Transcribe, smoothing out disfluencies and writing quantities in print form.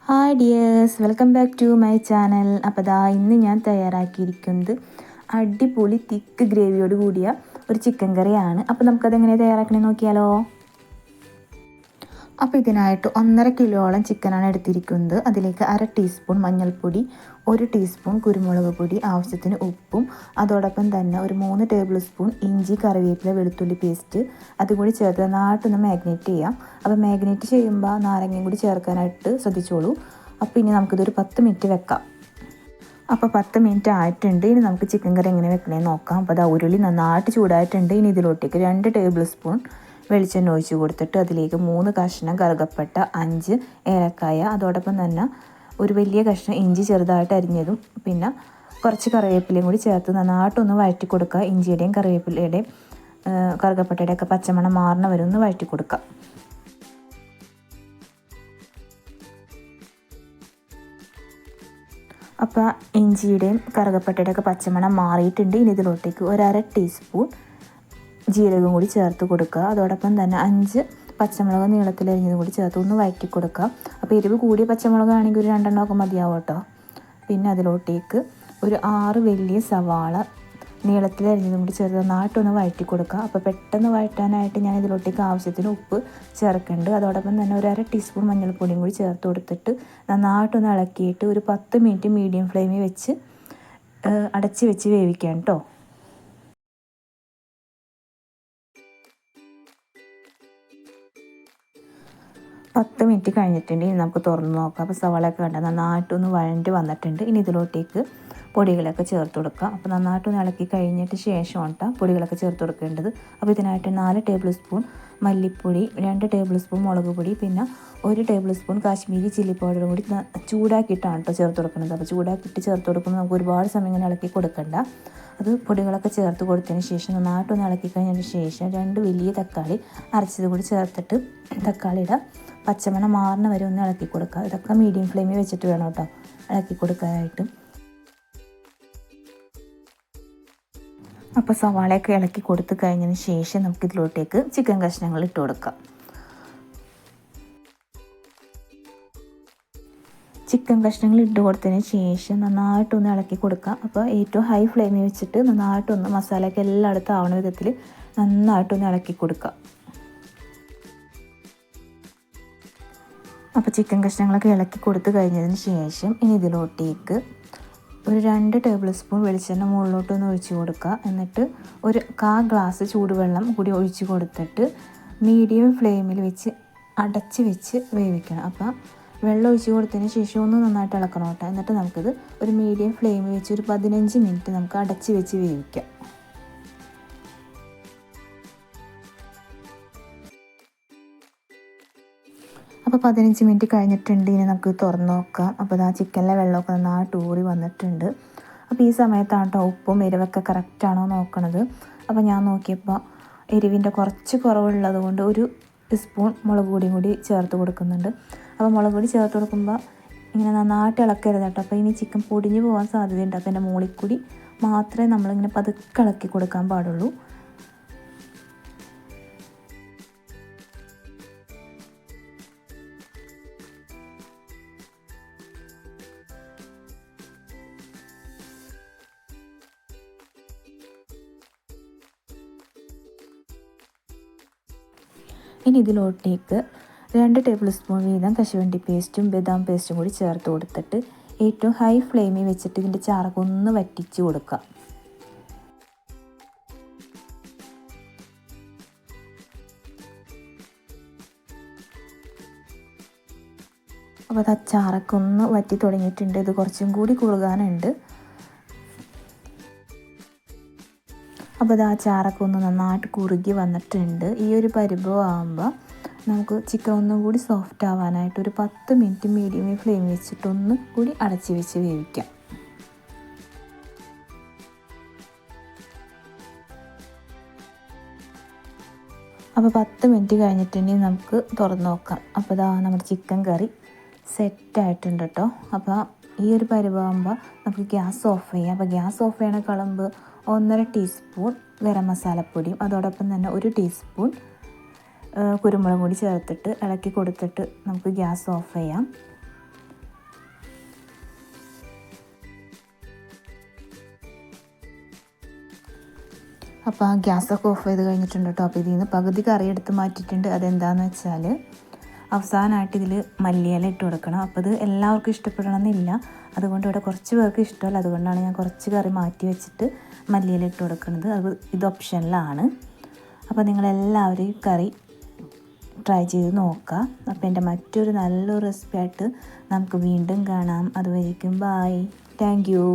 Hi dears, welcome back to my channel. അപ്പോൾ ഇന്ന് ഞാൻ തയ്യാറാക്കിയിരിക്കുന്നത് അടിപൊളി തിക്ക് ഗ്രേവിയോട് കൂടിയ ഒരു ചിക്കൻ കറിയാണ്. അപ്പോൾ നമുക്കതെങ്ങനെ തയ്യാറാക്കണമെന്ന് നോക്കിയാലോ. അപ്പോൾ ഇതിനായിട്ട് 1.5 കിലോളം ചിക്കനാണ് എടുത്തിരിക്കുന്നത്. അതിലേക്ക് 1/2 ടീസ്പൂൺ മഞ്ഞൾപ്പൊടി, 1 ടീസ്പൂൺ കുരുമുളക് പൊടി, ആവശ്യത്തിന് ഉപ്പും, അതോടൊപ്പം തന്നെ ഒരു 3 ടേബിൾ സ്പൂൺ ഇഞ്ചി, കറിവേപ്പില, വെളുത്തുള്ളി പേസ്റ്റ് അതുകൂടി ചേർത്ത് നന്നായിട്ടൊന്ന് മാഗ്നേറ്റ് ചെയ്യാം. അപ്പോൾ മാഗ്നേറ്റ് ചെയ്യുമ്പോൾ നാരങ്ങയും കൂടി ചേർക്കാനായിട്ട് ശ്രദ്ധിച്ചോളൂ. അപ്പോൾ ഇനി നമുക്കിതൊരു 10 മിനിറ്റ് വെക്കാം. അപ്പോൾ 10 മിനിറ്റ് ആയിട്ടുണ്ട്. ഇനി നമുക്ക് ചിക്കൻ കറി എങ്ങനെ വെക്കണമെന്ന് നോക്കാം. അപ്പോൾ ഉരുളി നന്നായിട്ട് ചൂടായിട്ടുണ്ട്. ഇനി ഇതിലോട്ടേക്ക് 2 ടേബിൾ സ്പൂൺ വെളിച്ചെണ്ണ ഒഴിച്ച് കൊടുത്തിട്ട് അതിലേക്ക് 3 കഷ്ണം കറുകപ്പട്ട, 5 ഏലക്കായ, അതോടൊപ്പം തന്നെ ഒരു വലിയ കഷ്ണം ഇഞ്ചി ചെറുതായിട്ട് അരിഞ്ഞതും പിന്നെ കുറച്ച് കറിവേപ്പിലയും കൂടി ചേർത്ത് നന്നായിട്ടൊന്ന് വഴറ്റി കൊടുക്കുക. ഇഞ്ചിയുടെയും കറിവേപ്പിലയുടെയും കറുകപ്പട്ടയുടെയും ഒക്കെ പച്ചമണം മാറണ വരെ ഒന്ന് വഴറ്റി കൊടുക്കുക. അപ്പോൾ ഇഞ്ചിയുടെയും കറുകപ്പട്ടയുടെയും ഒക്കെ പച്ചമണം മാറിയിട്ടുണ്ട്. ഇനി ഇതിലോട്ടേക്ക് 1/2 ടീസ്പൂൺ ജീരകം കൂടി ചേർത്ത് കൊടുക്കുക. അതോടൊപ്പം തന്നെ 5 പച്ചമുളക് നീളത്തിലരിഞ്ഞതും കൂടി ചേർത്ത് ഒന്ന് വഴറ്റി കൊടുക്കുക. അപ്പോൾ എരിവ് കൂടിയ പച്ചമുളകാണെങ്കിൽ ഒരു 2 ഒക്കെ മതിയാവും കേട്ടോ. പിന്നെ അതിലോട്ടേക്ക് ഒരു 6 വലിയ സവാള നീളത്തിലരിഞ്ഞതും കൂടി ചേർത്ത് നന്നായിട്ടൊന്ന് വഴറ്റി കൊടുക്കുക. അപ്പോൾ പെട്ടെന്ന് വഴറ്റാനായിട്ട് ഞാൻ ഇതിലോട്ടേക്ക് ആവശ്യത്തിന് ഉപ്പ് ചേർക്കുന്നുണ്ട്. അതോടൊപ്പം തന്നെ ഒരു 1/2 ടീസ്പൂൺ മഞ്ഞൾപ്പൊടിയും കൂടി ചേർത്ത് കൊടുത്തിട്ട് നന്നായിട്ടൊന്ന് ഇളക്കിയിട്ട് ഒരു 10 മിനിറ്റ് മീഡിയം ഫ്ലെയിമിൽ വെച്ച് അടച്ച് വെച്ച് വേവിക്കാം കേട്ടോ. 10 മിനിറ്റ് കഴിഞ്ഞിട്ടുണ്ട്. ഇനി നമുക്ക് തുറന്ന് നോക്കാം. അപ്പോൾ സവാളയൊക്കെ കണ്ടാൽ നന്നായിട്ടൊന്ന് വഴണ്ടി വന്നിട്ടുണ്ട്. ഇനി ഇതിലോട്ടേക്ക് പൊടികളൊക്കെ ചേർത്ത് കൊടുക്കുക. അപ്പോൾ നന്നായിട്ടൊന്ന് ഇളക്കി കഴിഞ്ഞിട്ട് ശേഷമാണ് കേട്ടോ പൊടികളൊക്കെ ചേർത്ത് കൊടുക്കേണ്ടത്. അപ്പോൾ ഇതിനായിട്ട് 4 ടേബിൾ സ്പൂൺ മല്ലിപ്പൊടി, 2 ടേബിൾ സ്പൂൺ മുളക് പൊടി, പിന്നെ 1 ടേബിൾ സ്പൂൺ കാശ്മീരി ചില്ലി പൗഡറും കൂടി ചൂടാക്കിയിട്ടാണ് കേട്ടോ ചേർത്ത് കൊടുക്കുന്നത്. അപ്പോൾ ചൂടാക്കിയിട്ട് ചേർത്ത് കൊടുക്കുമ്പോൾ നമുക്ക് ഒരുപാട് സമയം ഇങ്ങനെ ഇളക്കി കൊടുക്കണ്ട. അത് പൊടികളൊക്കെ ചേർത്ത് കൊടുത്തതിന് ശേഷം നന്നായിട്ടൊന്ന് ഇളക്കി കഴിഞ്ഞതിന് ശേഷം 2 വലിയ തക്കാളി അരച്ചത് കൂടി ചേർത്തിട്ട് തക്കാളിയുടെ പച്ചമണം മാറുന്ന വരെ ഒന്ന് ഇളക്കി കൊടുക്കുക. ഇതൊക്കെ മീഡിയം ഫ്ലെയിമിൽ വെച്ചിട്ട് വേണം കേട്ടോ ഇളക്കി കൊടുക്കാനായിട്ട്. അപ്പോൾ സവാളയൊക്കെ ഇളക്കി കൊടുത്ത് കഴിഞ്ഞതിന് ശേഷം നമുക്കിതിലോട്ടേക്ക് ചിക്കൻ കഷ്ണങ്ങൾ ഇട്ട് കൊടുക്കാം. ചിക്കൻ കഷ്ണങ്ങൾ ഇട്ട് കൊടുത്തതിന് ശേഷം നന്നായിട്ടൊന്ന് ഇളക്കി കൊടുക്കുക. അപ്പോൾ ഏറ്റവും ഹൈ ഫ്ലെയിമിൽ വെച്ചിട്ട് നന്നായിട്ടൊന്ന് മസാലയൊക്കെ എല്ലായിടത്തും ആവുന്ന വിധത്തിൽ നന്നായിട്ടൊന്ന് ഇളക്കി കൊടുക്കുക. അപ്പോൾ ചിക്കൻ കഷ്ണങ്ങളൊക്കെ ഇളക്കി കൊടുത്ത് കഴിഞ്ഞതിന് ശേഷം ഇനി ഇതിലോട്ടേക്ക് ഒരു 2 ടേബിൾ സ്പൂൺ വെളിച്ചെണ്ണ മുകളിലോട്ടൊന്ന് ഒഴിച്ച് കൊടുക്കുക. എന്നിട്ട് ഒരു 1/4 ഗ്ലാസ് ചൂടുവെള്ളം കൂടി ഒഴിച്ച് കൊടുത്തിട്ട് മീഡിയം ഫ്ലെയിമിൽ വെച്ച് അടച്ച് വെച്ച് വേവിക്കണം. അപ്പോൾ വെള്ളം ഒഴിച്ച് കൊടുത്തതിന് ശേഷം ഒന്ന് നന്നായിട്ട് ഇളക്കണം കേട്ടോ. എന്നിട്ട് നമുക്കിത് ഒരു മീഡിയം ഫ്ലെയിമിൽ വെച്ച് ഒരു 15 മിനിറ്റ് നമുക്ക് അടച്ച് വെച്ച് വേവിക്കാം. അപ്പോൾ 15 മിനിറ്റ് കഴിഞ്ഞിട്ടുണ്ട്. ഇനി നമുക്ക് തുറന്ന് നോക്കാം. അപ്പോൾ ചിക്കനിലെ വെള്ളമൊക്കെ നന്നായിട്ട് ഊറി വന്നിട്ടുണ്ട്. അപ്പോൾ ഈ സമയത്താണ് കേട്ടോ ഉപ്പും എരിവൊക്കെ കറക്റ്റാണോ നോക്കണത്. അപ്പോൾ ഞാൻ നോക്കിയപ്പോൾ എരിവിൻ്റെ കുറച്ച് കുറവുള്ളത് കൊണ്ട് 1 സ്പൂൺ മുളക് പൊടിയും കൂടി ചേർത്ത് കൊടുക്കുന്നുണ്ട്. അപ്പോൾ മുളക് പൊടി ചേർത്ത് കൊടുക്കുമ്പോൾ ഇങ്ങനെ നന്നായിട്ട് ഇളക്കരുത് കേട്ടോ. അപ്പോൾ ഇനി ചിക്കൻ പൊടിഞ്ഞു പോകാൻ സാധ്യതയുണ്ട്. അപ്പോൾ എൻ്റെ മുകളിൽ കൂടി മാത്രമേ നമ്മളിങ്ങനെ പതുക്കെ ഇളക്കി കൊടുക്കാൻ പാടുള്ളൂ. ഇനി ഇതിലോട്ടേക്ക് 2 ടേബിൾ സ്പൂൺ വീതം കശുവണ്ടി പേസ്റ്റും ബദാം പേസ്റ്റും കൂടി ചേർത്ത് കൊടുത്തിട്ട് ഏറ്റവും ഹൈ ഫ്ലെയിമിൽ വെച്ചിട്ട് ഇതിൻ്റെ ചാറൊക്കെ ഒന്ന് വറ്റിച്ച് കൊടുക്കുക. അപ്പോൾ അത് ചാറൊക്കെ ഒന്ന് വറ്റി തുടങ്ങിയിട്ടുണ്ട്. ഇത് കുറച്ചും കൂടി കുറുകാനുണ്ട്. അപ്പോൾ ആ ചാറൊക്കെ ഒന്ന് നന്നായിട്ട് കുറുകി വന്നിട്ടുണ്ട്. ഈ ഒരു പരുവമാകുമ്പോൾ നമുക്ക് ചിക്കൻ ഒന്നും കൂടി സോഫ്റ്റ് ആവാനായിട്ട് ഒരു 10 മിനിറ്റ് മീഡിയം ഫ്ലെയിം വെച്ചിട്ട് ഒന്ന് കൂടി അടച്ച് വെച്ച് വേവിക്കാം. അപ്പോൾ 10 മിനിറ്റ് കഴിഞ്ഞിട്ടുണ്ടെങ്കിൽ നമുക്ക് തുറന്ന് നോക്കാം. അപ്പോൾ നമ്മുടെ ചിക്കൻ കറി സെറ്റായിട്ടുണ്ട് കേട്ടോ. അപ്പോൾ ഈ ഒരു പരുവമാകുമ്പോൾ നമുക്ക് ഗ്യാസ് ഓഫ് ചെയ്യാം. അപ്പോൾ ഗ്യാസ് ഓഫ് ചെയ്യണ കളമ്പ് 1/2 ടീസ്പൂൺ ഗരം മസാലപ്പൊടിയും അതോടൊപ്പം തന്നെ 1 ടീസ്പൂൺ കുരുമുളക് പൊടി ചേർത്തിട്ട് ഇളക്കി കൊടുത്തിട്ട് നമുക്ക് ഗ്യാസ് ഓഫ് ചെയ്യാം. അപ്പോൾ ആ ഗ്യാസൊക്കെ ഓഫ് ചെയ്ത് കഴിഞ്ഞിട്ടുണ്ട് കേട്ടോ. അപ്പോൾ ഇതിൽ നിന്ന് പകുതി കറി എടുത്ത് മാറ്റിയിട്ടുണ്ട്. അതെന്താണെന്ന് വെച്ചാൽ അവസാനമായിട്ട് ഇതിൽ മല്ലിയില ഇട്ട് കൊടുക്കണം. അപ്പോൾ ഇത് എല്ലാവർക്കും ഇഷ്ടപ്പെടണമെന്നില്ല, അതുകൊണ്ട് ഇവിടെ കുറച്ച് പേർക്ക് ഇഷ്ടമല്ല, അതുകൊണ്ടാണ് ഞാൻ കുറച്ച് കറി മാറ്റി വെച്ചിട്ട് മല്ലിയില ഇട്ട് കൊടുക്കുന്നത്. ഇത് ഓപ്ഷനിലാണ്. അപ്പോൾ നിങ്ങളെല്ലാവരും ഈ കറി ട്രൈ ചെയ്ത് നോക്കുക. അപ്പോൾ എൻ്റെ മറ്റൊരു നല്ലൊരു റെസിപ്പി ആയിട്ട് നമുക്ക് വീണ്ടും കാണാം. അതുവരേക്കും ബായ്. Thank you.